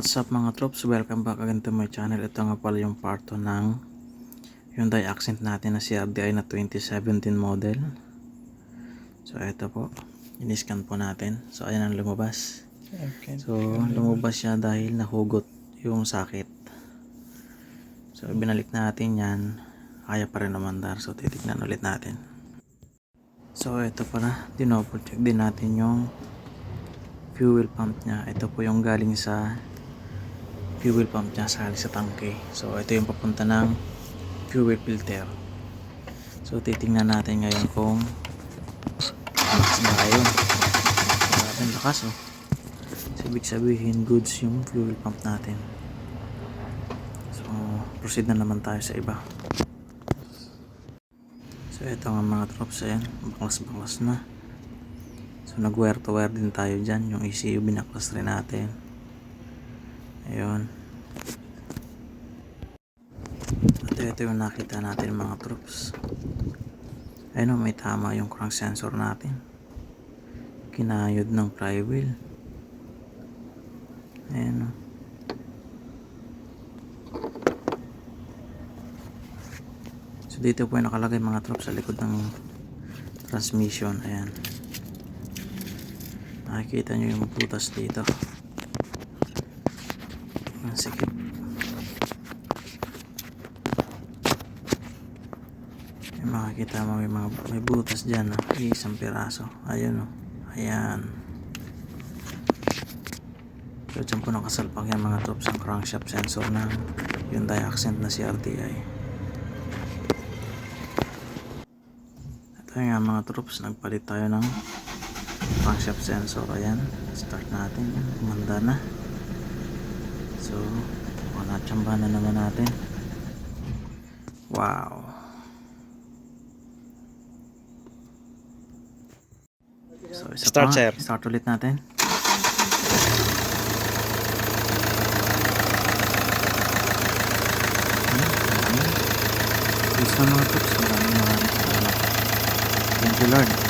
What's up mga troops? Welcome back again to my channel. Ito nga pala yung part 2 ng Hyundai Accent natin na CRDI na 2017 model. So ito po, in-scan po natin. So ayan ang lumabas. So lumabas siya dahil nahugot yung sakit. So binalik natin yan. Kaya pa rin naman dar. So titignan ulit natin. So ito pala, dinoble check din natin yung fuel pump niya. Ito po yung galing sa fuel pump niya sa tangke. So ito yung papunta ng fuel filter. So titingnan natin ngayon kung lakas na kayo. Grabe lakas oh. So ibig sabihin goods yung fuel pump natin. So proceed na naman tayo sa iba. So ito nga mga troops, ayan, baklas na. So nag-wire to wire din tayo dyan. Yung ECU binaklas rin natin. Ayun. At ito yung nakita natin mga troops. Ayun, may tama yung crank sensor natin. Kinayod ng flywheel. Ayun. So dito po yung nakalagay mga troops sa likod ng transmission. Ayan. Nakikita nyo yung butas dito. Ang sikip. Yung makikita mo may butas dyan. Isang piraso. Ayun o. Ayan. So dyan po nakasalpak yan mga troops ang crankshaft sensor ng Hyundai Accent na CRDI. Ito nga mga troops, nagpalit tayo ng crankshaft sensor. Ayan. Start natin. Umanda na. So natsamba na naman natin. Wow. So isa Start, pa, sir. start ulit natin. Peace na mga troops. Maraming salamat. Thank you Lord.